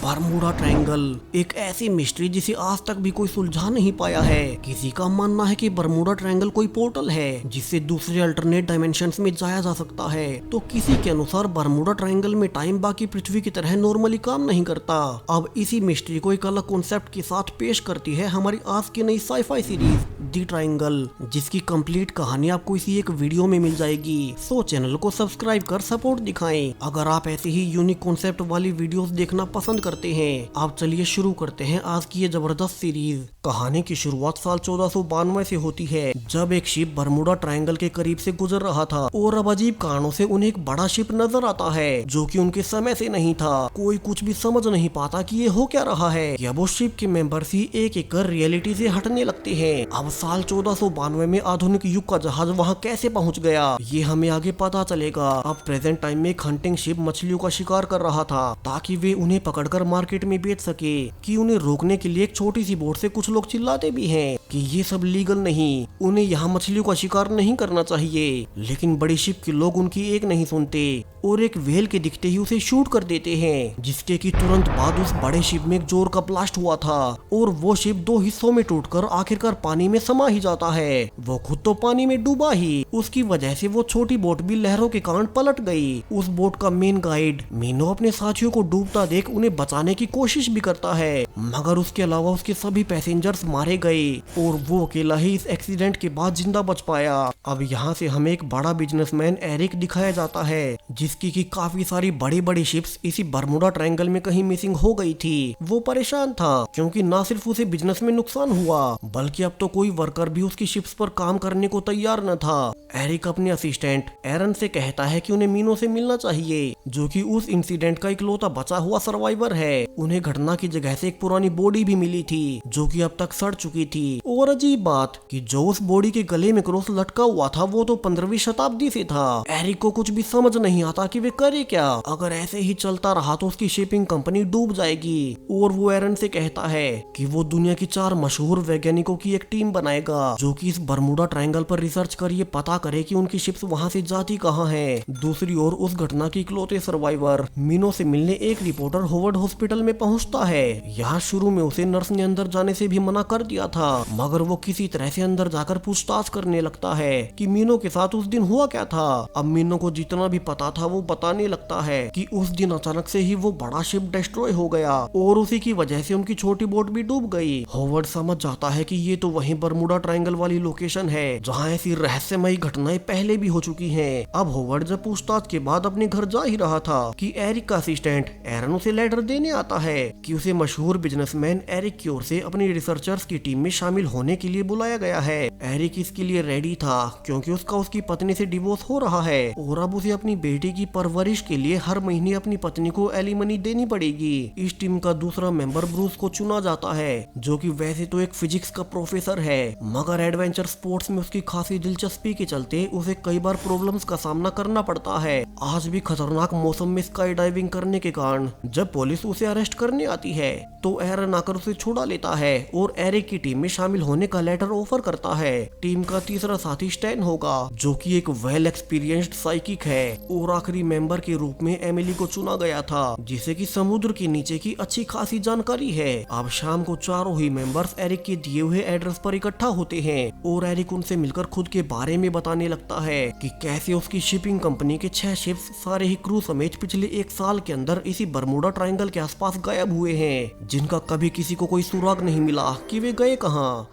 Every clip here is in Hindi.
बरमूडा ट्रायंगल एक ऐसी मिस्ट्री जिसे आज तक भी कोई सुलझा नहीं पाया है। किसी का मानना है कि बरमूडा ट्रायंगल कोई पोर्टल है जिससे दूसरे अल्टरनेट डायमेंशंस में जाया जा सकता है, तो किसी के अनुसार बरमूडा ट्रायंगल में टाइम बाकी पृथ्वी की तरह नॉर्मली काम नहीं करता। अब इसी मिस्ट्री को एक अलग कॉन्सेप्ट के साथ पेश करती है हमारी आज की नई साई-फाई सीरीज दी ट्रायंगल, जिसकी कंप्लीट कहानी आपको इसी एक वीडियो में मिल जाएगी। सो चैनल को सब्सक्राइब कर सपोर्ट दिखाएं। अगर आप ऐसे ही यूनिक कॉन्सेप्ट वाली वीडियोस देखना पसंद करते हैं, आप चलिए शुरू करते हैं आज की ये जबरदस्त सीरीज। कहानी की शुरुआत साल 1492 से होती है, जब एक शिप बरमूडा ट्रायंगल के करीब से गुजर रहा था और अब अजीब कारणों से उन्हें एक बड़ा शिप नजर आता है जो कि उनके समय से नहीं था। कोई कुछ भी समझ नहीं पाता कि ये हो क्या रहा है। या वो शिप के मेंबर्स ही एक एक कर रियलिटी से हटने लगते हैं। अब साल 1492 में आधुनिक युग का जहाज वहाँ कैसे पहुँच गया, ये हमें आगे पता चलेगा। अब प्रेजेंट टाइम में एक हंटिंग शिप मछलियों का शिकार कर रहा था ताकि वे उन्हें पकड़कर मार्केट में बेच सके। कि उन्हें रोकने के लिए एक छोटी सी बोट से कुछ लोग चिल्लाते भी हैं कि ये सब लीगल नहीं, उन्हें यहाँ मछलियों का शिकार नहीं करना चाहिए। लेकिन बड़ी शिप के लोग उनकी एक नहीं सुनते और एक व्हेल के दिखते ही उसे शूट कर देते हैं, जिसके कि तुरंत बाद उस बड़े शिप में एक जोर का ब्लास्ट हुआ था और वो शिप दो हिस्सों में टूटकर आखिरकार पानी में समा ही जाता है। वो खुद तो पानी में डूबा ही, उसकी वजह से वो छोटी बोट भी लहरों के कारण पलट गई। उस बोट का मेन गाइड मीनो अपने साथियों को डूबता देख उन्हें बचाने की कोशिश भी करता है, मगर उसके अलावा उसके सभी पैसेंजर्स मारे गए और वो अकेला ही इस एक्सीडेंट के बाद जिंदा बच पाया। अब यहाँ से हमें एक बड़ा बिजनेसमैन एरिक दिखाया जाता है, जिसकी की काफी सारी बड़ी बड़ी शिप्स इसी बरमूडा ट्रायंगल में कहीं मिसिंग हो गई थी। वो परेशान था क्योंकि न सिर्फ उसे बिजनेस में नुकसान हुआ, बल्कि अब तो कोई वर्कर भी उसकी शिप्स पर काम करने को तैयार न था। एरिक अपने असिस्टेंट एरन से कहता है कि उन्हें मीनो से मिलना चाहिए, जो कि उस इंसिडेंट का इकलौता बचा हुआ सर्वाइवर है। उन्हें घटना की जगह से एक पुरानी बॉडी भी मिली थी जो कि अब तक सड़ चुकी थी। और अजीब बात कि जो उस बॉडी के गले में क्रॉस लटका हुआ था वो तो 15वीं शताब्दी से था। एरिक को कुछ भी समझ नहीं आता कि वे करे क्या। अगर ऐसे ही चलता रहा तो उसकी शिपिंग कंपनी डूब जाएगी। और वो एरन से कहता है कि वो दुनिया की 4 मशहूर वैज्ञानिकों की एक टीम बनाएगा जो कि इस बरमूडा ट्रायंगल पर रिसर्च कर ये पता करे कि उनकी शिप्स वहाँ से जाती कहाँ है। दूसरी ओर उस घटना की इकलौते सर्वाइवर मीनो से मिलने एक रिपोर्टर होवर्ड हॉस्पिटल में पहुँचता है। यहाँ शुरू में उसे नर्स ने अंदर जाने से भी मना कर दिया था, मगर वो किसी तरह से अंदर जाकर पूछताछ करने लगता है कि मीनो के साथ उस दिन हुआ क्या था। अब मीनो को जितना भी पता था वो बताने लगता है कि उस दिन अचानक से ही वो बड़ा शिप डिस्ट्रॉय हो गया और उसी की वजह से उनकी छोटी बोट भी डूब गई। होवर्ड समझ जाता है कि ये तो वही बरमूडा ट्रायंगल वाली लोकेशन है जहाँ ऐसी रहस्यमयी घटनाएं पहले भी हो चुकी हैं। अब होवर्ड जब पूछताछ के बाद अपने घर जा ही रहा था कि एरिक का असिस्टेंट एरन उसे लेटर देने आता है कि उसे मशहूर बिजनेसमैन एरिक की ओर से अपनी रिसर्चर्स की टीम में शामिल होने के लिए बुलाया गया है। एरिक इसके लिए रेडी था क्योंकि उसकी पत्नी से डिवोर्स हो रहा है और अब उसे अपनी बेटी की परवरिश के लिए हर महीने अपनी पत्नी को एलिमनी देनी पड़ेगी। इस टीम का दूसरा मेंबर ब्रूस को चुना जाता है, जो कि वैसे तो एक फिजिक्स का प्रोफेसर है, मगर एडवेंचर स्पोर्ट्स में उसकी खासी दिलचस्पी के चलते उसे कई बार प्रॉब्लम्स का सामना करना पड़ता है। आज भी खतरनाक मौसम में स्काई डाइविंग करने के कारण जब पुलिस उसे अरेस्ट करने आती है तो एरन आकर उसे छुड़ा लेता है और एरिक की टीम में शामिल होने का लेटर ऑफर करता है। टीम का तीसरा साथी स्टैन होगा, जो कि एक वेल एक्सपीरियंस्ड साइकिक है। और आखिरी मेंबर के रूप में एमिली को चुना गया था, जिसे कि समुद्र के नीचे की अच्छी खासी जानकारी है। अब शाम को चारों ही मेंबर्स एरिक के दिए हुए एड्रेस पर इकट्ठा होते हैं और एरिक उनसे मिलकर खुद के बारे में बताने लगता है कि कैसे उसकी शिपिंग कंपनी के 6 शिप्स सारे ही क्रू समेत पिछले 1 साल के अंदर इसी बरमूडा ट्रायंगल के आसपास गायब हुए हैं, जिनका कभी किसी को कोई सुराग नहीं मिला कि वे गए कहाँ।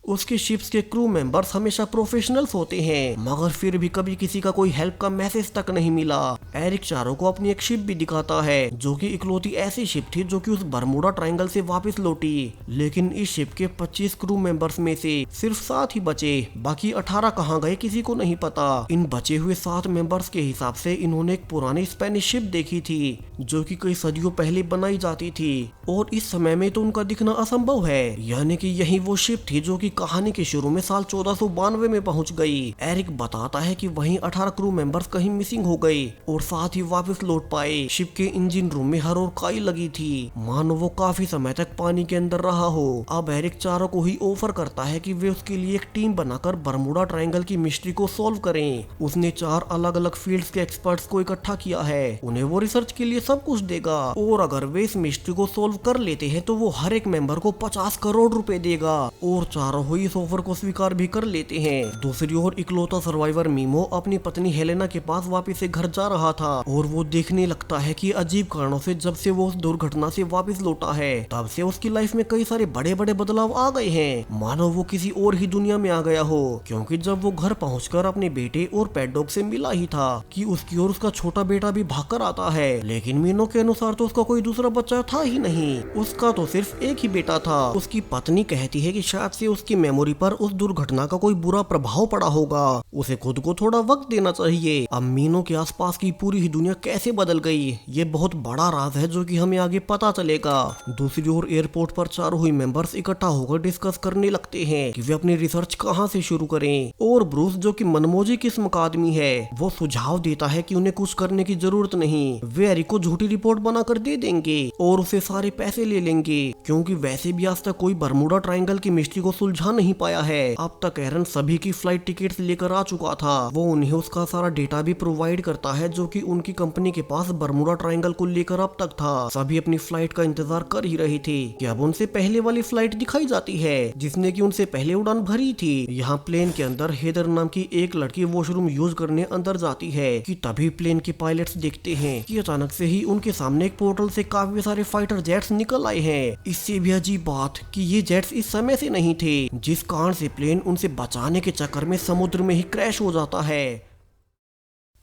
उसके शिप्स के क्रू मेंबर्स हमेशा प्रोफेशनल्स होते हैं, मगर फिर भी कभी किसी का कोई हेल्प का मैसेज तक नहीं मिला। एरिक चारों को अपनी एक शिप भी दिखाता है जो कि इकलौती ऐसी शिप थी जो कि उस बरमूडा ट्रायंगल से वापस लौटी। लेकिन इस शिप के 25 क्रू मेंबर्स में से सिर्फ 7 ही बचे, बाकी 18 कहाँ गए किसी को नहीं पता। इन बचे हुए 7 मेंबर्स के हिसाब से इन्होंने एक पुरानी स्पेनिश शिप देखी थी जो कि कई सदियों पहले बनाई जाती थी और इस समय में तो उनका दिखना असंभव है, यानी कि यही वो शिप थी जो कि कहानी के शुरू में साल 1492 में पहुंच गई। एरिक बताता है कि वहीं 18 क्रू मेंबर्स कहीं मिसिंग हो गए और साथ ही वापस लौट पाए। शिप के इंजन रूम में हर और काई लगी थी, मानो वो काफी समय तक पानी के अंदर रहा हो। अब एरिक चारों को ही ऑफर करता है कि वे उसके लिए एक टीम बनाकर बरमूडा ट्रायंगल की मिस्ट्री को सॉल्व करें। उसने 4 अलग अलग फील्ड्स के एक्सपर्ट्स को इकट्ठा किया है, उन्हें वो रिसर्च के लिए सब कुछ देगा और अगर वे इस मिस्ट्री को सॉल्व कर लेते हैं तो वो हर एक मेंबर को 50 करोड़ रुपए देगा और चारों ही इस ऑफर को स्वीकार भी कर लेते हैं। दूसरी ओर इकलौता सर्वाइवर मीमो अपनी पत्नी हेलेना के पास वापस से घर जा रहा था और वो देखने लगता है कि अजीब कारणों से जब से वो उस दुर्घटना से वापस लौटा है तब से उसकी लाइफ में कई सारे बड़े बड़े बदलाव आ गए हैं, मानो वो किसी और ही दुनिया में आ गया हो। क्योंकि जब वो घर पहुंचकर अपने बेटे और पेट डॉग से मिला ही था कि उसकी और उसका छोटा बेटा भी भागकर आता है, लेकिन मीनो के अनुसार तो उसका कोई दूसरा बच्चा था ही नहीं, उसका तो सिर्फ एक ही बेटा था। उसकी पत्नी कहती है कि शायद से उसकी मेमोरी पर उस दुर्घटना का कोई बुरा प्रभाव पड़ा होगा, उसे खुद को थोड़ा वक्त देना चाहिए। अब मीनो के आसपास की पूरी ही दुनिया कैसे बदल गई, ये बहुत बड़ा राज है जो कि हमें आगे पता चलेगा। दूसरी ओर एयरपोर्ट पर चारों ही मेंबर्स इकट्ठा होकर डिस्कस करने लगते हैं कि वे अपनी रिसर्च कहां से शुरू करें और ब्रूस जो कि मनमोजी किस्म का आदमी है वो सुझाव देता है कि उन्हें कुछ करने की जरूरत नहीं, वे एरिक को झूठी रिपोर्ट बनाकर दे देंगे और उसे सारे पैसे ले लेंगे क्योंकि वैसे भी आज तक कोई बरमूडा ट्रायंगल की मिस्ट्री को सुलझा नहीं पाया है। अब तक एरन सभी की फ्लाइट टिकट्स लेकर आ चुका था, वो उन्हें उसका सारा डेटा भी प्रोवाइड करता है जो कि उनकी कंपनी के पास बरमूडा ट्रायंगल को लेकर अब तक था। सभी अपनी फ्लाइट का इंतजार कर ही रहे थे कि अब उनसे पहले वाली फ्लाइट दिखाई जाती है जिसने की उनसे पहले उड़ान भरी थी। यहाँ प्लेन के अंदर हेदर नाम की एक लड़की वॉशरूम यूज करने अंदर जाती है कि तभी प्लेन के पायलट्स देखते हैं कि अचानक से ही उनके सामने एक पोर्टल से काफी सारे फाइटर जेट्स निकल आए हैं। इससे भी अजीब बात कि ये जेट्स इस समय से नहीं थे, जिस कारण से प्लेन उनसे बचाने के चक्कर में समुद्र में ही क्रैश हो जाता है।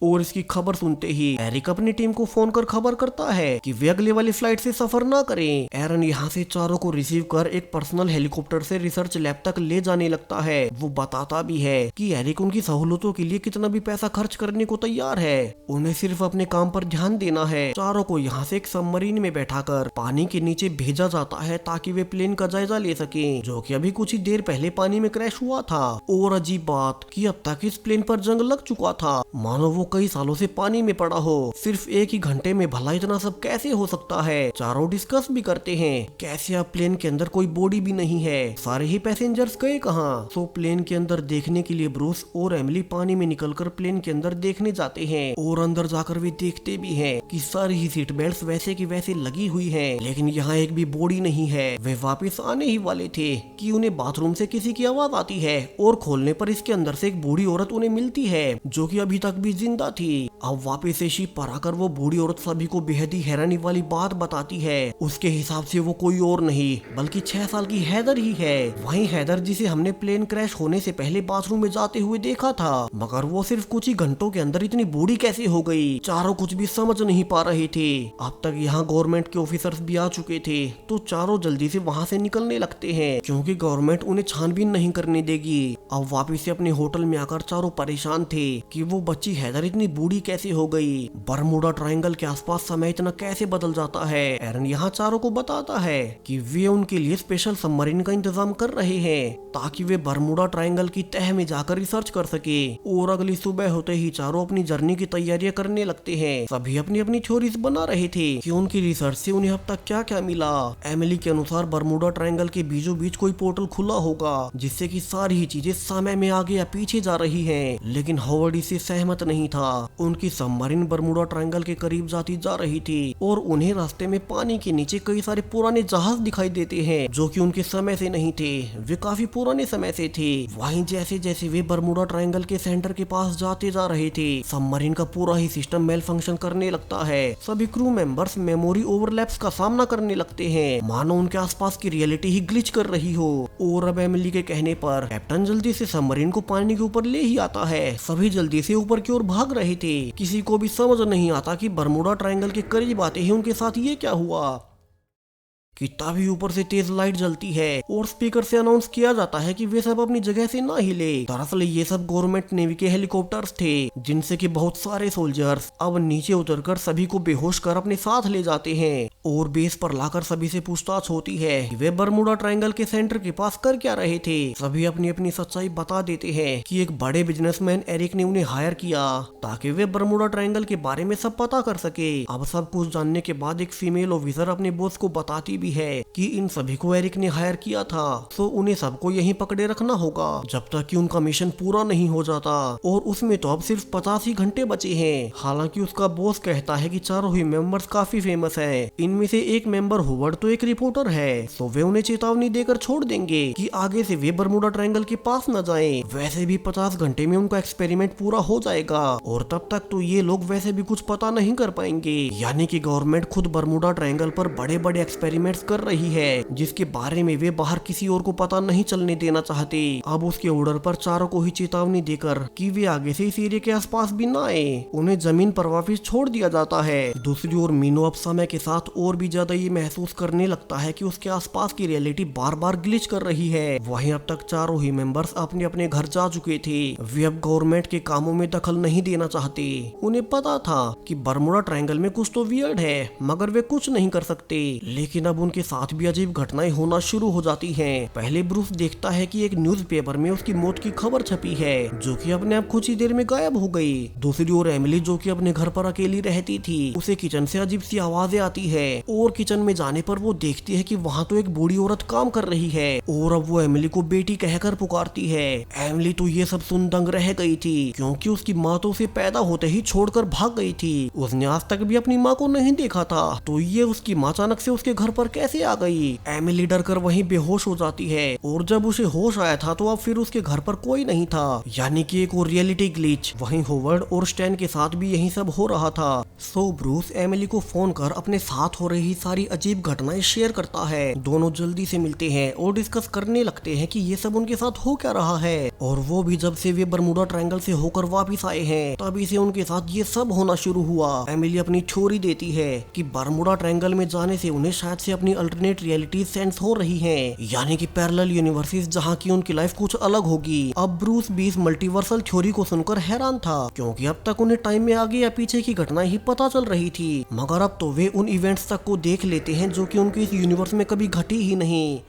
और इसकी खबर सुनते ही एरिक अपनी टीम को फोन कर खबर करता है कि वे अगले वाली फ्लाइट से सफर ना करें। एरन यहाँ से चारों को रिसीव कर एक पर्सनल हेलीकॉप्टर से रिसर्च लैब तक ले जाने लगता है। वो बताता भी है कि एरिक उनकी सहूलतों के लिए कितना भी पैसा खर्च करने को तैयार है, उन्हें सिर्फ अपने काम पर ध्यान देना है। चारों को यहाँ से एक सबमरीन में बैठाकर पानी के नीचे भेजा जाता है ताकि वे प्लेन का जायजा ले सके जो कि अभी कुछ ही देर पहले पानी में क्रैश हुआ था। और अजीब बात कि अब तक इस प्लेन पर जंग लग चुका था, मानो वो कई सालों से पानी में पड़ा हो। सिर्फ एक ही घंटे में भला इतना सब कैसे हो सकता है। चारों डिस्कस भी करते हैं कैसे अब प्लेन के अंदर कोई बॉडी भी नहीं है, सारे ही पैसेंजर्स गए कहाँ। सो प्लेन के अंदर देखने के लिए ब्रूस और एमिली पानी में निकलकर प्लेन के अंदर देखने जाते हैं और अंदर जाकर वे देखते भी हैं कि सारी ही सीट बेल्ट वैसे की वैसे लगी हुई है, लेकिन यहाँ एक भी बॉडी नहीं है। वे वापिस आने ही वाले थे कि उन्हें बाथरूम से किसी की आवाज आती है और खोलने पर इसके अंदर से एक बूढ़ी औरत उन्हें मिलती है जो कि अभी तक भी जिंदा थी। अब वापिस से शिप पर आकर वो बूढ़ी औरत सभी को बेहद ही हैरानी वाली बात बताती है। उसके हिसाब से वो कोई और नहीं बल्कि 6 साल की हैदर ही है। वही हैदर जिसे हमने प्लेन क्रैश होने से पहले बाथरूम में जाते हुए देखा था, मगर वो सिर्फ कुछ ही घंटों के अंदर इतनी बूढ़ी कैसे हो गई। चारों कुछ भी समझ नहीं पा रहे थे। अब तक यहाँ गवर्नमेंट के ऑफिसर्स भी आ चुके थे तो चारों जल्दी से वहाँ से निकलने लगते हैं क्योंकि गवर्नमेंट उन्हें छानबीन नहीं करने देगी। अब वापिस से अपने होटल में आकर चारों परेशान थे कि वो बच्ची हैदर इतनी बूढ़ी कैसे हो गई, बरमूडा ट्रायंगल के आसपास समय इतना कैसे बदल जाता है। एरन यहाँ चारों को बताता है कि वे उनके लिए स्पेशल सबमरीन का इंतजाम कर रहे हैं ताकि वे बरमूडा ट्रायंगल की तह में जाकर रिसर्च कर सके। और अगली सुबह होते ही चारों अपनी जर्नी की तैयारियां करने लगते हैं। सभी अपनी अपनी थ्योरीज बना रहे थे कि उनकी रिसर्च से उन्हें अब तक क्या क्या मिला। एमिली के अनुसार बरमूडा ट्रायंगल के बीचों बीच कोई पोर्टल खुला होगा जिससे कि सारी ही चीजें समय में आगे या पीछे जा रही हैं, लेकिन हॉवर्ड इससे सहमत नहीं था। उनकी सबमरीन बरमूडा ट्रायंगल के करीब जाती जा रही थी और उन्हें रास्ते में पानी के नीचे कई सारे पुराने जहाज दिखाई देते हैं जो कि उनके समय से नहीं थे, वे काफी पुराने समय से थे। वहीं जैसे जैसे वे बरमूडा ट्रायंगल के सेंटर के पास जाते जा रहे थे सबमरीन का पूरा ही सिस्टम मेल फंक्शन करने लगता है। सभी क्रू मेंबर्स मेमोरी ओवरलैप्स का सामना करने लगते हैं, मानो उनके आसपास की रियलिटी ही ग्लिच कर रही हो। और अब एमिली के कहने पर कैप्टन जल्दी से सबमरीन को पानी के ऊपर ले ही आता है। सभी जल्दी से ऊपर की ओर भाग रहे थे। किसी को भी समझ नहीं आता कि बरमूडा ट्रायंगल के करीब आते ही उनके साथ ये क्या हुआ। कि तभी ऊपर से तेज लाइट जलती है और स्पीकर से अनाउंस किया जाता है कि वे सब अपनी जगह से ना हिले। दरअसल ये सब गवर्नमेंट नेवी के हेलीकॉप्टर्स थे जिनसे कि बहुत सारे सोल्जर्स अब नीचे उतरकर सभी को बेहोश कर अपने साथ ले जाते हैं और बेस पर लाकर सभी से पूछताछ होती है कि वे बरमुडा ट्रायंगल के सेंटर के पास कर क्या रहे थे। सभी अपनी अपनी सच्चाई बता देते हैं कि एक बड़े बिजनेसमैन एरिक ने उन्हें हायर किया ताकि वे बरमुडा ट्रायंगल के बारे में सब पता कर सके। अब सब कुछ जानने के बाद एक फीमेल ऑफिसर अपने बॉस को बताती भी है कि इन सभी को एरिक ने हायर किया था, तो उन्हें सबको यहीं पकड़े रखना होगा जब तक कि उनका मिशन पूरा नहीं हो जाता। और उसमें तो अब सिर्फ 50 ही घंटे बचे हैं। हालांकि उसका बॉस कहता है कि चारों ही मेंबर्स काफी फेमस हैं। इनमें से एक मेंबर होवर्ड तो एक रिपोर्टर है, तो वे उन्हें चेतावनी देकर छोड़ देंगे कि आगे से वे बरमुडा ट्रायंगल के पास न जाएं। वैसे भी 50 घंटे में उनका एक्सपेरिमेंट पूरा हो जाएगा और तब तक तो ये लोग वैसे भी कुछ पता नहीं कर पाएंगे। यानी कि गवर्नमेंट खुद बरमुडा ट्रायंगल पर बड़े बड़े एक्सपेरिमेंट्स कर रही है जिसके बारे में वे बाहर किसी और को पता नहीं चलने देना चाहते। अब उसके ऑर्डर पर चारों को ही चेतावनी देकर कि वे आगे से इस एरिया के आसपास भी ना आए, उन्हें जमीन पर वापिस छोड़ दिया जाता है। दूसरी ओर मीनो अब समय के साथ और भी ज्यादा ये महसूस करने लगता है कि उसके आसपास की रियलिटी बार बार ग्लिच कर रही है। वहीं अब तक चारों ही मेंबर्स अपने अपने घर जा चुके थे। वे अब गवर्नमेंट के कामों में दखल नहीं देना चाहते। उन्हें पता था कि बरमुडा ट्रायंगल में कुछ तो वियर्ड है मगर वे कुछ नहीं कर सकते। लेकिन अब उनके साथ भी अजीब घटनाएं होना शुरू हो जाती हैं। पहले ब्रूस देखता है कि एक न्यूज़पेपर में उसकी मौत की खबर छपी है जो कि अपने आप कुछ ही देर में गायब हो गई। दूसरी ओर एमिली जो कि अपने घर पर अकेली रहती थी, उसे किचन से अजीब सी आवाजें आती है और किचन में जाने पर वो देखती है कि वहाँ तो एक बूढ़ी औरत काम कर रही है और अब वो एमिली को बेटी कहकर पुकारती है। एमिली तो ये सब सुन दंग रह गई थी क्योंकि उसकी माँ तो उसे पैदा होते ही छोड़कर भाग गई थी। उसने आज तक भी अपनी माँ को नहीं देखा था, तो ये उसकी माँ अचानक से उसके घर पर कैसे आ गई। एमिली डर कर वहीं बेहोश हो जाती है और जब उसे होश आया था तो अब फिर उसके घर पर कोई नहीं था, यानी कि एक और रियलिटी ग्लिच। वहीं होवर्ड और स्टैन के साथ भी यही सब हो रहा था। सो ब्रूस एमिली को फोन कर अपने साथ हो रही सारी अजीब घटनाएं शेयर करता है। दोनों जल्दी से मिलते हैं और डिस्कस करने लगते हैं कि ये सब उनके साथ हो क्या रहा है। और वो भी जब से वे बरमुडा ट्रायंगल से होकर वापिस आए हैं तभी से उनके साथ ये सब होना शुरू हुआ। एमिली अपनी थ्योरी देती है कि बरमुडा ट्रायंगल में जाने से उन्हें शायद से अपनी अल्टरनेट रियलिटी सेंस हो रही है, यानी कि पैरेलल यूनिवर्सेस जहाँ की उनकी लाइफ कुछ अलग होगी। अब ब्रूस भी इस मल्टीवर्सल थ्योरी को सुनकर हैरान था क्योंकि अब तक उन्हें टाइम में आगे या पीछे की घटनाएं ही पता चल रही थी, मगर अब तो वे उन इवेंट्स तक को देख लेते हैं जो कि उनके इस यूनिवर्स में कभी घटी ही नहीं।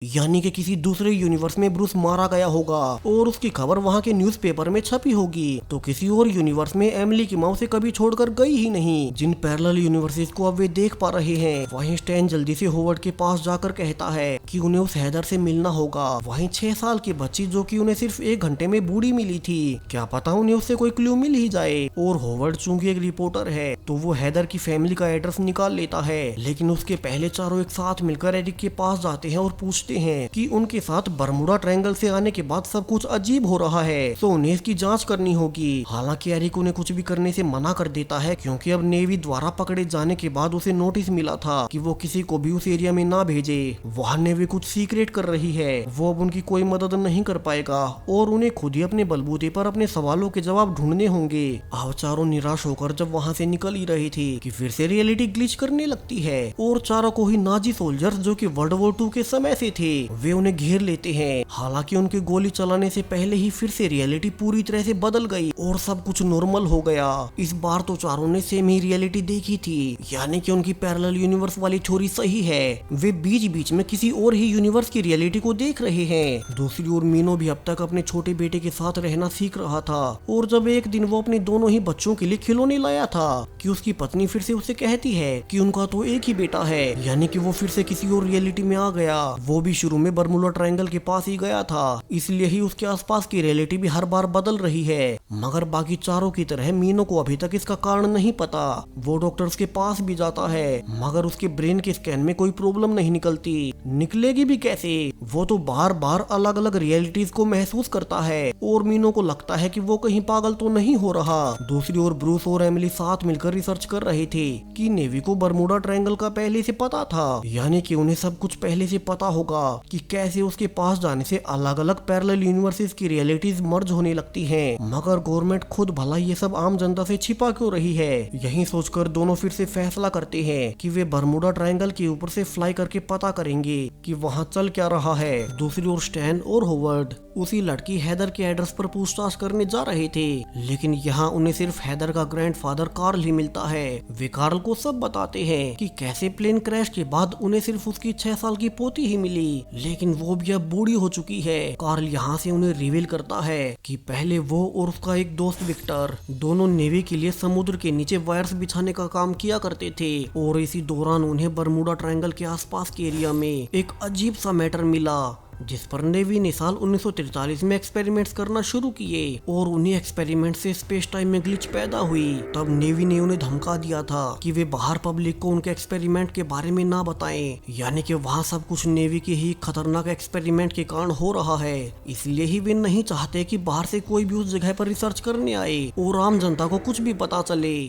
यानी कि किसी दूसरे यूनिवर्स में ब्रूस मारा गया होगा और उसकी खबर वहाँ के न्यूज़पेपर में छपी होगी, तो किसी और यूनिवर्स में एमिली की माँ उसे कभी छोड़कर गई ही नहीं, जिन पैरेलल यूनिवर्सेस को अब वे देख पा रहे हैं। वहीं स्टैन जल्दी से होवर्ड के पास जाकर कहता है कि उन्हें उस हैदर से मिलना होगा। वहीं 6 साल की बच्ची जो कि उन्हें सिर्फ 1 घंटे में बूढ़ी मिली थी, क्या पता उन्हें उससे कोई क्लू मिल ही जाए। और होवर्ड चूंकि एक रिपोर्टर है तो वो हैदर की फैमिली का एड्रेस निकाल लेता है, लेकिन उसके पहले चारों एक साथ मिलकर एरिक के पास जाते हैं और पूछते हैं कि उनके साथ बरमुडा ट्रायंगल से आने के बाद सब कुछ अजीब हो रहा है, तो उन्हें इसकी जांच करनी होगी। हालांकि एरिक उन्हें कुछ भी करने से मना कर देता है क्योंकि अब नेवी द्वारा पकड़े जाने के बाद उसे नोटिस मिला था कि वो किसी को भी उस एरिया में ना भेजे। वहाँ नेवी कुछ सीक्रेट कर रही है, वो अब उनकी कोई मदद नहीं कर पाएगा और उन्हें खुद ही अपने बलबूते पर अपने सवालों के जवाब ढूंढने होंगे। अब चारों निराश होकर जब वहाँ से निकल ही रही थी कि फिर से रियलिटी ग्लिच करने लगती है और चारों को ही नाजी सोल्जर्स जो कि वर्ल्ड वॉर 2 के समय से थे वे उन्हें घेर लेते हैं। हालांकि उनके गोली चलाने से पहले ही फिर से रियलिटी पूरी तरह से बदल गई और सब कुछ नॉर्मल हो गया। इस बार तो चारों ने सेम ही रियलिटी देखी थी, यानी कि उनकी पैरेलल यूनिवर्स वाली थ्योरी सही है। वे बीच बीच में किसी और ही यूनिवर्स की रियलिटी को देख रहे हैं। दूसरी ओर मीनो भी अब तक अपने छोटे बेटे के साथ रहना सीख रहा था और जब एक दिन वो अपने दोनों ही बच्चों के लिए खिलौने लाया था कि उसकी पत्नी फिर से उसे कहती है कि उनका तो एक ही बेटा है, यानी कि वो फिर से किसी और रियलिटी में आ गया। वो भी शुरू में बरमुडा ट्रायंगल के पास ही गया था, इसलिए ही उसके आसपास की रियलिटी भी हर बार बदल रही है। मगर बाकी चारों की तरह मीनो को अभी तक इसका कारण नहीं पता। वो डॉक्टर्स के पास भी जाता है मगर उसके ब्रेन के स्कैन में कोई प्रॉब्लम नहीं निकलती। निकलेगी भी कैसे, वो तो बार बार अलग अलग रियलिटीज को महसूस करता है और मीनो को लगता है कि वो कहीं पागल तो नहीं हो रहा। दूसरी ओर ब्रूस और एमिली साथ मिलकर रिसर्च कर रहे थे कि नेवी को बरमुडा ट्रायंगल का पहले से पता था, यानी कि उन्हें सब कुछ पहले से पता होगा होगा कि कैसे उसके पास जाने से अलग अलग पैरेलल यूनिवर्सेस की रियलिटीज मर्ज होने लगती हैं। मगर गवर्नमेंट खुद भला ये सब आम जनता से छिपा क्यों रही है? यही सोचकर दोनों फिर से फैसला करते हैं कि वे बरमूडा ट्रायंगल के ऊपर से फ्लाई करके पता करेंगे कि वहाँ चल क्या रहा है। दूसरी ओर स्टैन और होवर्ड उसी लड़की हैदर के एड्रेस पर पूछताछ करने जा रहे थे, लेकिन यहाँ उन्हें सिर्फ हैदर का ग्रैंडफादर कार्ल ही मिलता है। वे कार्ल को सब बताते हैं कि कैसे प्लेन क्रैश के बाद उन्हें सिर्फ उसकी 6 साल की पोती ही मिली, लेकिन वो भी अब बूढ़ी हो चुकी है। कार्ल यहाँ से उन्हें रिवील करता है कि पहले वो और उसका एक दोस्त विक्टर दोनों नेवी के लिए समुद्र के नीचे वायर्स बिछाने का काम किया करते थे, और इसी दौरान उन्हें बरमूडा ट्रायंगल के आसपास के एरिया में एक अजीब सा मैटर मिला, जिस पर नेवी ने साल 1943 में एक्सपेरिमेंट्स करना शुरू किए और उन्हीं एक्सपेरिमेंट से स्पेस टाइम में ग्लिच पैदा हुई। तब नेवी ने उन्हें धमका दिया था कि वे बाहर पब्लिक को उनके एक्सपेरिमेंट के बारे में ना बताएं, यानी कि वहाँ सब कुछ नेवी के ही खतरनाक एक्सपेरिमेंट के कारण हो रहा है। इसलिए ही वे नहीं चाहते कि बाहर से कोई भी उस जगह पर रिसर्च करने आए और आम जनता को कुछ भी पता चले।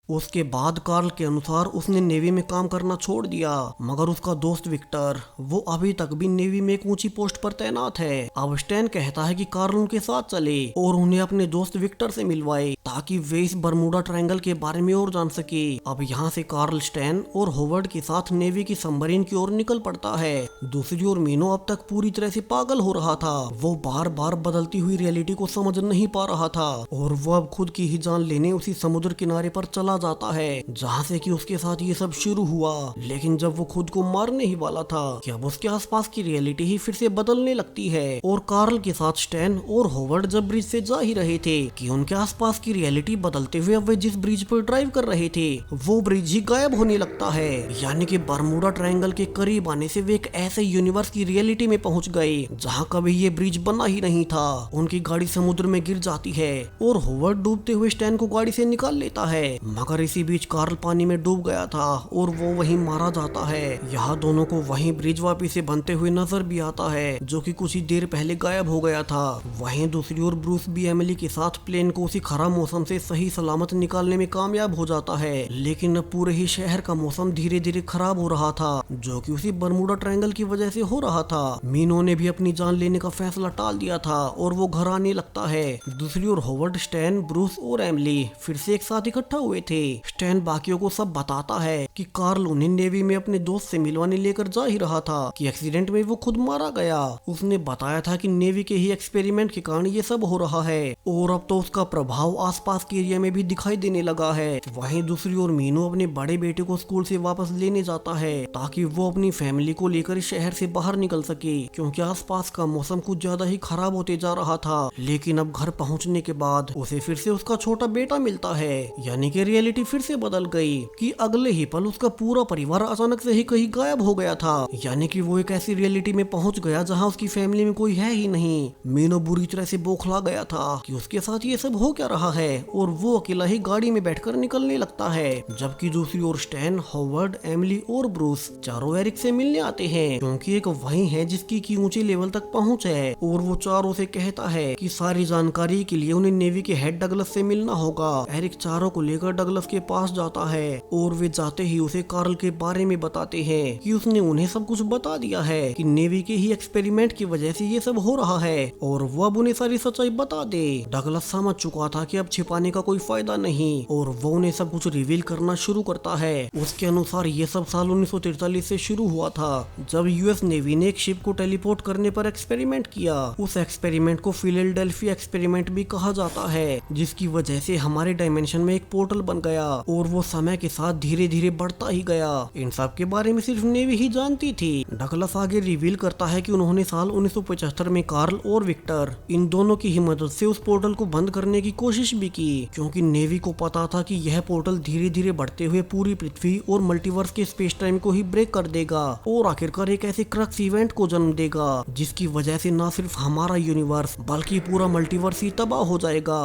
उसके बाद कार्ल के अनुसार उसने नेवी में काम करना छोड़ दिया, मगर उसका दोस्त विक्टर वो अभी तक भी नेवी में एक ऊंची पोस्ट पर तैनात है। अब स्टैन कहता है कि कार्ल उनके साथ चले और उन्हें अपने दोस्त विक्टर से मिलवाए ताकि वे इस बरमूडा ट्रायंगल के बारे में और जान सके। अब यहाँ से कार्ल स्टैन और होवर्ड के साथ नेवी की सबमरीन की ओर निकल पड़ता है। दूसरी ओर मीनो अब तक पूरी तरह से पागल हो रहा था। वो बार बार बदलती हुई रियलिटी को समझ नहीं पा रहा था और वो अब खुद की ही जान लेने उसी समुद्र किनारे पर चला जाता है जहाँ से कि उसके साथ ये सब शुरू हुआ। लेकिन जब वो खुद को मारने ही वाला था कि अब उसके आसपास की रियलिटी ही फिर से बदलने लगती है और कार्ल के साथ स्टैन और होवर्ड जब ब्रिज से जा ही रहे थे कि उनके आसपास की रियलिटी बदलते हुए अब वे जिस ब्रिज पर ड्राइव कर रहे थे वो ब्रिज ही गायब होने लगता है। यानी कि बरमूडा ट्रायंगल के करीब आने से वे एक ऐसे यूनिवर्स की रियलिटी में पहुंच गए जहाँ कभी ये ब्रिज बना ही नहीं था। उनकी गाड़ी समुद्र में गिर जाती है और होवर्ड डूबते हुए स्टैन को गाड़ी से निकाल लेता है, मगर इसी बीच कार्ल पानी में डूब गया था और वो वहीं मारा जाता है। यहाँ दोनों को वहीं ब्रिज वापिस से बनते हुए नजर भी आता है जो कि कुछ ही देर पहले गायब हो गया था। वहीं दूसरी ओर ब्रूस भी एमिली के साथ प्लेन को उसी खराब मौसम से सही सलामत निकालने में कामयाब हो जाता है, लेकिन अब पूरे ही शहर का मौसम धीरे धीरे खराब हो रहा था जो कि उसी बरमूडा ट्रायंगल की वजह से हो रहा था। मीनो ने भी अपनी जान लेने का फैसला टाल दिया था और वो घर आने लगता है। दूसरी ओर होवर्ड, स्टैन, ब्रूस और एमिली फिर से एक साथ इकट्ठा हुए थे। स्टैन बाकियों को सब बताता है कि कार्ल उन्हें नेवी में अपने दोस्त से मिलवाने लेकर जा ही रहा था कि एक्सीडेंट में वो खुद मारा गया। उसने बताया था कि नेवी के ही एक्सपेरिमेंट के कारण ये सब हो रहा है और अब तो उसका प्रभाव आसपास के एरिया में भी दिखाई देने लगा है। वहीं दूसरी ओर मीनो अपने बड़े बेटे को स्कूल से वापस लेने जाता है ताकि वो अपनी फैमिली को लेकर इस शहर से बाहर निकल सके, क्योंकि आसपास का मौसम कुछ ज्यादा ही खराब होते जा रहा था। लेकिन अब घर पहुंचने के बाद उसे फिर से उसका छोटा बेटा मिलता है, यानी कि रियलिटी फिर से बदल गई कि अगले ही पल उसका पूरा परिवार अचानक से ही कहीं गायब हो गया था। यानी कि वो एक ऐसी रियलिटी में पहुंच गया जहां उसकी फैमिली में कोई है ही नहीं। मीनो बुरी तरह से बौखला गया था कि उसके साथ ये सब हो क्या रहा है और वो अकेला ही गाड़ी में बैठकर निकलने लगता है। जबकि दूसरी ओर स्टैन, होवर्ड, एमिली और ब्रूस चारों एरिक से मिलने आते हैं, क्योंकि एक वही है जिसकी की ऊंचे लेवल तक पहुंच है और वो चारों से कहता है कि सारी जानकारी के लिए उन्हें नेवी के हेड डगलस से मिलना होगा। एरिक चारों को लेकर डगलस के पास जाता है और वे जाते ही उसे कार्ल के बारे में बताते हैं कि उसने उन्हें सब कुछ बता दिया है कि नेवी के ही एक्सपेरिमेंट की वजह से ये सब हो रहा है और वो अब उन्हें सारी सच्चाई बता दे। डगलस समझ चुका था कि अब छिपाने का कोई फायदा नहीं और वो उन्हें सब कुछ रिवील करना शुरू करता है। उसके अनुसार ये सब साल 1943 से शुरू हुआ था जब यूएस नेवी ने एक शिप को टेलीपोर्ट करने पर एक्सपेरिमेंट किया। उस एक्सपेरिमेंट को फिलाडेल्फिया एक्सपेरिमेंट भी कहा जाता है, जिसकी वजह से हमारे डायमेंशन में एक पोर्टल बन गया और वो समय के साथ धीरे धीरे बढ़ता ही गया। इन सब के बारे में सिर्फ नेवी ही जानती थी। डगलस आगे रिवील करता है कि उन्होंने साल 1975 में कार्ल और विक्टर इन दोनों की ही मदद से उस पोर्टल को बंद करने की कोशिश भी की, क्योंकि नेवी को पता था कि यह पोर्टल धीरे धीरे बढ़ते हुए पूरी पृथ्वी और मल्टीवर्स के स्पेस टाइम को ही ब्रेक कर देगा और आखिरकार एक ऐसे क्रक्स इवेंट को जन्म देगा जिसकी वजह से न सिर्फ हमारा यूनिवर्स बल्कि पूरा मल्टीवर्स ही तबाह हो जाएगा।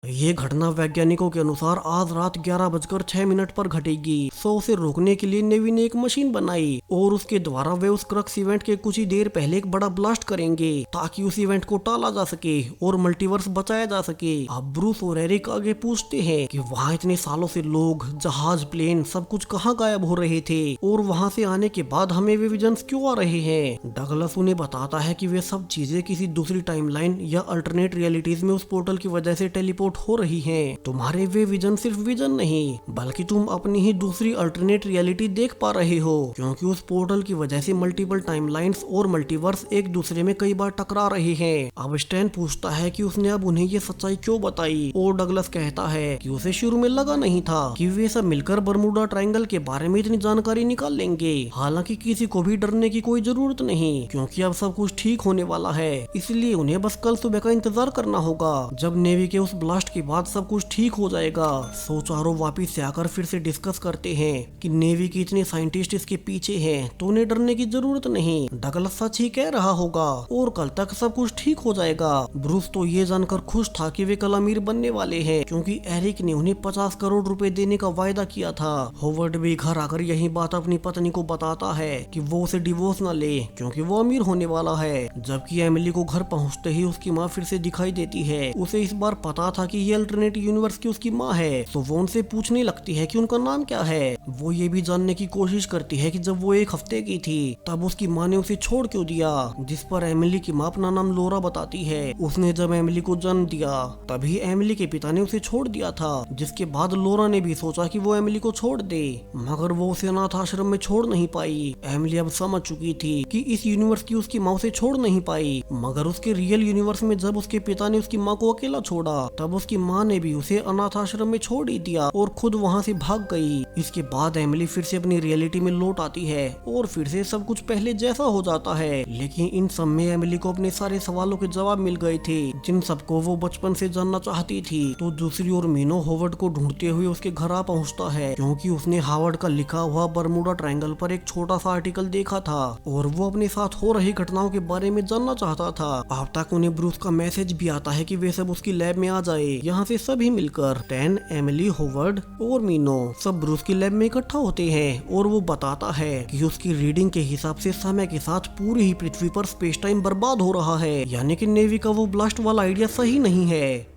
ये घटना वैज्ञानिकों के अनुसार आज रात 11:06 पर घटेगी। सो उसे रोकने के लिए नेवी ने एक मशीन बनाई और उसके द्वारा वे उस क्रक्स इवेंट के कुछ ही देर पहले एक बड़ा ब्लास्ट करेंगे ताकि उस इवेंट को टाला जा सके और मल्टीवर्स बचाया जा सके। अब ब्रूस और एरिक आगे पूछते हैं कि वहाँ इतने सालों से लोग, जहाज, प्लेन सब कुछ कहाँ गायब हो रहे थे और वहाँ से आने के बाद हमें वे विजन्स क्यों आ रहे हैं। डगलस उन्हें बताता है कि वे सब चीजें किसी दूसरी टाइमलाइन या अल्टरनेट रियलिटीज में उस पोर्टल की वजह से टेलीपोर्ट हो रही हैं। तुम्हारे वे विजन सिर्फ विजन नहीं बल्कि तुम अपनी ही दूसरी अल्टरनेट रियलिटी देख पा रहे हो, क्योंकि उस पोर्टल की वजह से मल्टीपल टाइमलाइंस और मल्टीवर्स एक दूसरे में कई बार टकरा रहे हैं। अब स्टैन पूछता है कि उसने अब उन्हें ये सच्चाई क्यों बताई और डगलस कहता है कि उसे शुरू में लगा नहीं था कि वे सब मिलकर बरमूडा ट्रायंगल के बारे में इतनी जानकारी निकाल लेंगे। हालांकि किसी को भी डरने की कोई जरूरत नहीं, क्योंकि अब सब कुछ ठीक होने वाला है। इसलिए उन्हें बस कल सुबह का इंतजार करना होगा जब नेवी के उस ब्लास्ट के बाद सब कुछ ठीक हो जाएगा। सो चारों वापिस से आकर फिर से डिस्कस करते हैं कि नेवी के इतने साइंटिस्ट इसके पीछे हैं तो उन्हें डरने की जरूरत नहीं। डगलस सच ही कह रहा होगा और कल तक सब कुछ ठीक हो जाएगा। ब्रूस तो ये जानकर खुश था कि वे कल अमीर बनने वाले हैं, क्योंकि एरिक ने उन्हें 50 करोड़ रुपए देने का वायदा किया था। होवर्ड भी घर आकर यही बात अपनी पत्नी को बताता है कि वो उसे डिवोर्स न ले क्योंकि वो अमीर होने वाला है। जबकि एमिली को घर पहुंचते ही उसकी माँ फिर से दिखाई देती है। उसे इस बार पता था कि ये अल्टरनेट यूनिवर्स की उसकी माँ है, तो वो उनसे पूछने लगती है कि उनका नाम क्या है। वो ये भी जानने की कोशिश करती है कि जब वो 1 हफ्ते की थी तब उसकी माँ ने उसे छोड़ क्यों दिया, जिस पर एमिली की माँ अपना नाम लोरा बताती है। उसने जब एमिली को जन्म दिया तभी एमिली के पिता ने उसे छोड़ दिया था, जिसके बाद लोरा ने भी सोचा कि वो एमिली को छोड़ दे, मगर वो उसे अनाथ आश्रम में छोड़ नहीं पाई। एमिली अब समझ चुकी थी कि इस यूनिवर्स की उसकी माँ उसे छोड़ नहीं पाई, मगर उसके रियल यूनिवर्स में जब उसके पिता ने उसकी माँ को अकेला छोड़ा तब उसकी माँ ने भी उसे अनाथ आश्रम में छोड़ ही दिया और खुद वहाँ से भाग गई। इसके बाद एमिली फिर से अपनी रियलिटी में लौट आती है और फिर से सब कुछ पहले जैसा हो जाता है। लेकिन इन सब में एमिली को अपने सारे सवालों के जवाब मिल गए थे जिन सबको वो बचपन से जानना चाहती थी। तो दूसरी ओर मीनो होवर्ड को ढूंढते हुए उसके घर आ पहुँचता है, क्योंकि उसने हावर्ड का लिखा हुआ बरमूडा ट्रायंगल पर एक छोटा सा आर्टिकल देखा था और वो अपने साथ हो रही घटनाओं के बारे में जानना चाहता था। अब तक उन्हें ब्रूस का मैसेज भी आता है कि वे सब उसकी लैब में आ जाए। यहाँ से सभी मिलकर टैन, एमिली, होवर्ड और मीनो सब ब्रूस की लैब में इकट्ठा होते हैं और वो बताता है कि उसकी रीडिंग के हिसाब से समय के साथ पूरी ही पृथ्वी पर स्पेस टाइम बर्बाद हो रहा है, यानी कि नेवी का वो ब्लास्ट वाला आइडिया सही नहीं है।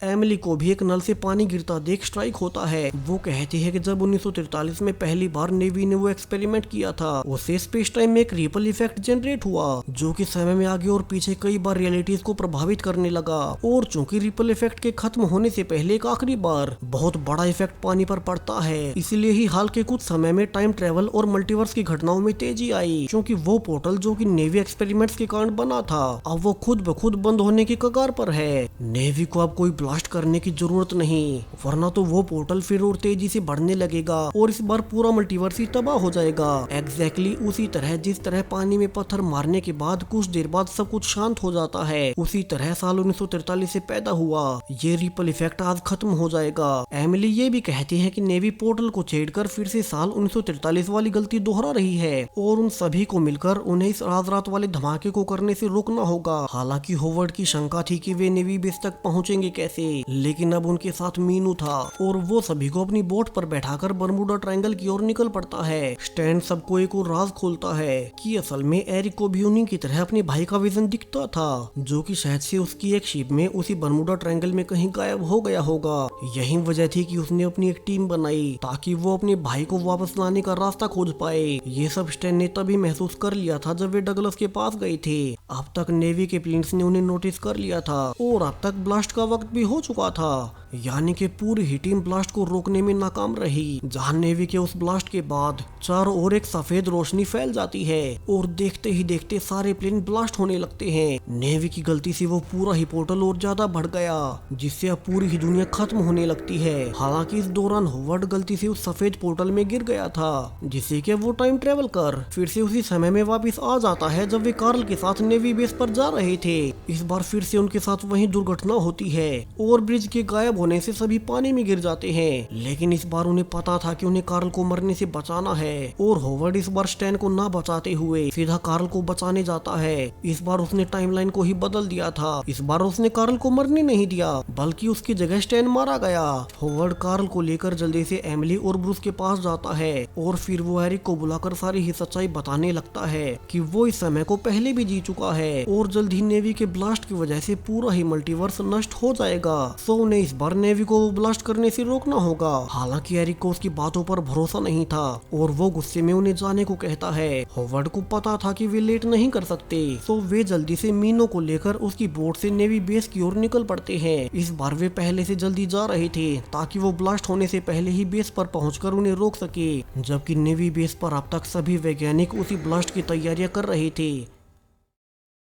एमिली को भी एक नल से पानी गिरता देख स्ट्राइक होता है। वो कहती है कि जब 1943 में पहली बार नेवी ने वो एक्सपेरिमेंट किया था उससे स्पेस टाइम में एक रिपल इफेक्ट जनरेट हुआ जो कि समय में आगे और पीछे कई बार रियलिटीज को प्रभावित करने लगा। और चूंकि रिपल इफेक्ट के खत्म होने से पहले एक आखिरी बार बहुत बड़ा इफेक्ट पानी पर पड़ता है, इसलिए ही हाल के कुछ समय में टाइम ट्रेवल और मल्टीवर्स की घटनाओं में तेजी आई, क्योंकि वो पोर्टल जो कि नेवी एक्सपेरिमेंट्स के कारण बना था अब वो खुद ब खुद बंद होने की कगार पर है। नेवी को अब कोई ब्लास्ट करने की जरूरत नहीं, वरना तो वो पोर्टल फिर और तेजी से बढ़ने लगेगा और इस बार पूरा मल्टीवर्स ही तबाह हो जाएगा। एग्जैक्टली उसी तरह जिस तरह पानी में पत्थर मारने के बाद कुछ देर बाद सब कुछ शांत हो जाता है, उसी तरह साल 1943 से पैदा हुआ ये रिपल इफेक्ट आज खत्म हो जाएगा। एमिली ये भी कहती है कि नेवी पोर्टल को छेड़कर फिर से साल 1943 वाली गलती दोहरा रही है और उन सभी को मिलकर उन्हें इस आज रात वाले धमाके को करने से रोकना होगा। हालांकि होवर्ड की शंका थी कि वे नेवी बेस तक पहुंचेंगे कैसे, लेकिन अब उनके साथ मीनू था और वो सभी को अपनी बोट पर बैठाकर बरमूडा ट्रायंगल की ओर निकल पड़ता है। स्टैन सबको एक और राज खोलता है कि असल में एरिक को भी उन्हीं की तरह अपने भाई का विजन दिखता था, जो कि शायद से उसकी एक शिप में उसी बरमूडा ट्रायंगल में कहीं गायब हो गया होगा। यही वजह थी कि उसने अपनी एक टीम बनाई ताकि वो अपने भाई को वापस लाने का रास्ता खोज पाए। ये सब स्टैन ने तभी महसूस कर लिया था जब वे डगलस के पास गए थे। अब तक नेवी के प्लेन्स ने उन्हें नोटिस कर लिया था और अब तक ब्लास्ट का वक्त भी हो चुका था, यानी कि पूरी ही टीम ब्लास्ट को रोकने में नाकाम रही। जहां नेवी के उस ब्लास्ट के बाद चारों ओर एक सफेद रोशनी फैल जाती है और देखते ही देखते सारे प्लेन ब्लास्ट होने लगते हैं। नेवी की गलती से वो पूरा ही पोर्टल और ज्यादा बढ़ गया, जिससे अब पूरी ही दुनिया खत्म होने लगती है। हालांकि इस दौरान होवर्ड गलती से उस सफेद पोर्टल में गिर गया था, जिससे कि वो टाइम ट्रेवल कर फिर से उसी समय में वापस आ जाता है जब वे कार्ल के साथ नेवी बेस पर जा रहे थे। इस बार फिर से उनके साथ वही दुर्घटना होती है और ब्रिज के गायब होने से सभी पानी में गिर जाते हैं, लेकिन इस बार उन्हें पता था कि उन्हें कार्ल को मरने से बचाना है और होवर्ड इस बार स्टैन को ना बचाते हुए सीधा कार्ल को बचाने जाता है। इस बार उसने टाइमलाइन को ही बदल दिया था। इस बार उसने कार्ल को मरने नहीं दिया बल्कि उसकी जगह स्टैन मारा गया। होवर्ड कार्ल को लेकर जल्दी से एमिली और ब्रूस के पास जाता है और फिर वो एरिक को बुलाकर सारी ही सच्चाई बताने लगता है कि वो इस समय को पहले भी जी चुका है और जल्द ही नेवी के ब्लास्ट की वजह से पूरा ही मल्टीवर्स नष्ट हो जाएगा। सो उन्हें इस बार नेवी को ब्लास्ट करने से रोकना होगा। हालांकि एरिक को उसकी बातों पर भरोसा नहीं था और वो गुस्से में उन्हें जाने को कहता है। होवर्ड को पता था कि वे लेट नहीं कर सकते, सो वे जल्दी से मीनो को लेकर उसकी बोट से नेवी बेस की ओर निकल पड़ते हैं। इस बार वे पहले से जल्दी जा रहे थे ताकि वो ब्लास्ट होने से पहले ही बेस पर पहुंचकर उन्हें रोक सके, जबकि नेवी बेस पर अब तक सभी वैज्ञानिक उसी ब्लास्ट की तैयारियां कर रहे थे।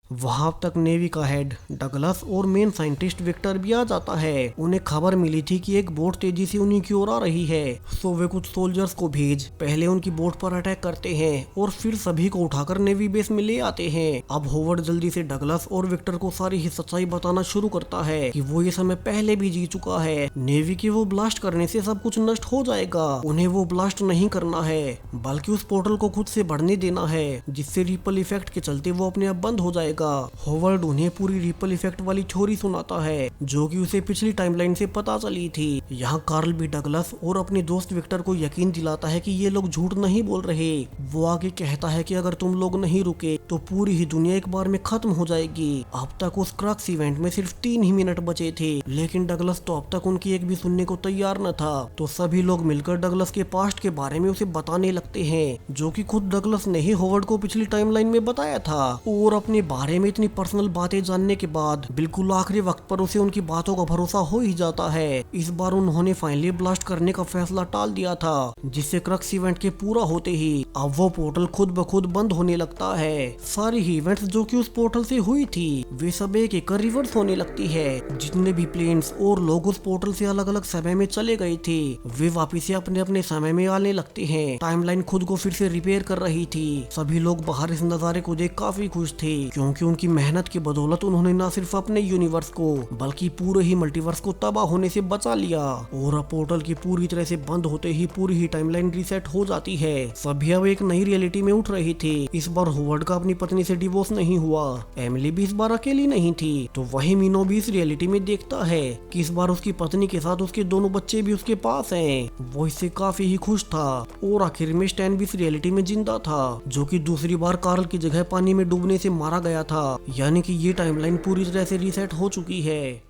वहां तक नेवी का हेड डगलस और मेन साइंटिस्ट विक्टर भी आ जाता है। उन्हें खबर मिली थी कि एक बोट तेजी से उन्हीं की ओर आ रही है, सो वे कुछ सोल्जर्स को भेज पहले उनकी बोट पर अटैक करते हैं और फिर सभी को उठाकर नेवी बेस में ले आते हैं। अब होवर्ड जल्दी से डगलस और विक्टर को सारी ही सच्चाई बताना शुरू करता है कि वो ये समय पहले भी जी चुका है। नेवी की वो ब्लास्ट करने से सब कुछ नष्ट हो जाएगा। उन्हें वो ब्लास्ट नहीं करना है बल्कि उस पोर्टल को खुद से बढ़ने देना है, जिससे रिपल इफेक्ट के चलते वो अपने आप बंद हो जाएगा। होवर्ड उन्हें पूरी रिपल इफेक्ट वाली थ्योरी सुनाता है जो कि उसे पिछली टाइमलाइन से पता चली थी। यहाँ कार्ल भी डगलस और अपने दोस्त विक्टर को यकीन दिलाता है कि ये लोग झूठ नहीं बोल रहे। वो आगे कहता है कि अगर तुम लोग नहीं रुके तो पूरी ही दुनिया एक बार में खत्म हो जाएगी। अब तक उस क्रक्स इवेंट में सिर्फ 3 ही मिनट बचे थे, लेकिन डगलस तो अब तक उनकी एक भी सुनने को तैयार न था। तो सभी लोग मिलकर डगलस के पास्ट के बारे में उसे बताने लगते हैं, जो कि खुद डगलस ने ही होवर्ड को पिछली टाइमलाइन में बताया था। और अपने बारे में इतनी पर्सनल बातें जानने के बाद बिल्कुल आखिरी वक्त पर उसे उनकी बातों का भरोसा हो ही जाता है। इस बार उन्होंने फाइनली ब्लास्ट करने का फैसला टाल दिया था, जिससे क्रक्स इवेंट के पूरा होते ही अब वो पोर्टल खुद ब खुद बंद होने लगता है। सारी ही इवेंट्स जो कि उस पोर्टल से हुई थी वे सब एक एक रिवर्स होने लगती है। जितने भी प्लेन्स और लोग उस पोर्टल से अलग अलग समय में चले गए थे वे वापिस से अपने अपने समय में आने लगते हैं। टाइमलाइन खुद को फिर से रिपेयर कर रही थी। सभी लोग बाहर इस नजारे को देख काफी खुश थे, क्योंकि उनकी मेहनत की बदौलत उन्होंने न सिर्फ अपने यूनिवर्स को बल्कि पूरे ही मल्टीवर्स को तबाह होने से बचा लिया। और अब पोर्टल की पूरी तरह से बंद होते ही पूरी ही टाइमलाइन रीसेट हो जाती है। सभी अब एक नई रियलिटी में उठ रही थी। इस बार होवर्ड का अपनी पत्नी से डिवोर्स नहीं हुआ। एमिली भी इस बार अकेली नहीं थी। तो वही मीनो भी इस रियलिटी में देखता है कि इस बार उसकी पत्नी के साथ उसके दोनों बच्चे भी उसके पास हैं। वो इससे काफी ही खुश था। और आखिर में स्टैन भी इस रियलिटी में जिंदा था, जो कि दूसरी बार कार्ल की जगह पानी में डूबने से मारा गया था। यानी कि ये टाइमलाइन पूरी तरह से रीसेट हो चुकी है।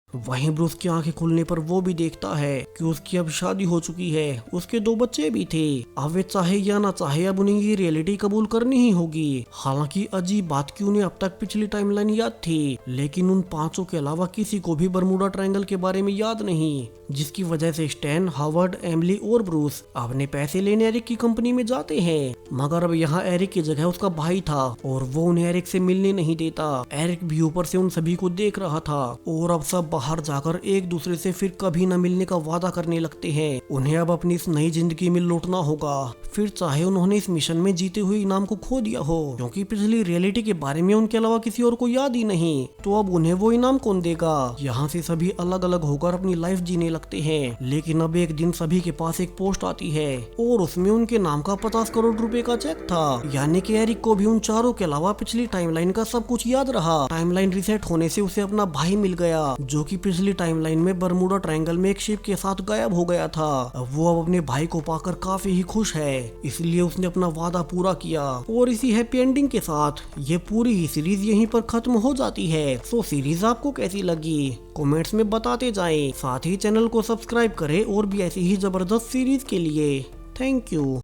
वहीं ब्रूस की आंखें खुलने पर वो भी देखता है कि उसकी अब शादी हो चुकी है, उसके 2 बच्चे भी थे। अब वे चाहे या ना चाहे अब उन्हें ये रियलिटी कबूल करनी ही होगी। हालांकि अजीब बात की उन्हें अब तक पिछली टाइमलाइन याद थी, लेकिन उन 5 के अलावा किसी को भी बरमूडा ट्रायंगल के बारे में याद नहीं, जिसकी वजह से स्टैन, हावर्ड, एमिली और ब्रूस अपने पैसे लेने एरिक की कंपनी में जाते हैं। मगर अब यहाँ एरिक की जगह उसका भाई था और वो उन्हें एरिक से मिलने नहीं देता। एरिक भी ऊपर से उन सभी को देख रहा था और अब सब बाहर जाकर एक दूसरे से फिर कभी न मिलने का वादा करने लगते हैं। उन्हें अब अपनी इस नई जिंदगी में लौटना होगा, फिर चाहे उन्होंने इस मिशन में जीते हुए इनाम को खो दिया हो, क्योंकि पिछली रियलिटी के बारे में उनके अलावा किसी और को याद ही नहीं। तो अब उन्हें वो इनाम कौन देगा। यहाँ से सभी अलग अलग होकर अपनी लाइफ जीने लगते हैं। लेकिन अब एक दिन सभी के पास एक पोस्ट आती है और उसमें उनके नाम का 50 करोड़ रुपए का चेक था। यानी कि एरिक को भी उन चारों के अलावा पिछली टाइमलाइन का सब कुछ याद रहा। टाइमलाइन रीसेट होने से उसे अपना भाई मिल गया, जो कि पिछली टाइमलाइन में बरमूडा ट्रायंगल में एक शिप के साथ गायब हो गया था। वो अब अपने भाई को पाकर काफी ही खुश है, इसलिए उसने अपना वादा पूरा किया। और इसी हैप्पी एंडिंग के साथ ये पूरी ही सीरीज यहीं पर खत्म हो जाती है। सो सीरीज आपको कैसी लगी कमेंट्स में बताते जाएं। साथ ही चैनल को सब्सक्राइब करें और भी ऐसी ही जबरदस्त सीरीज के लिए। Thank you.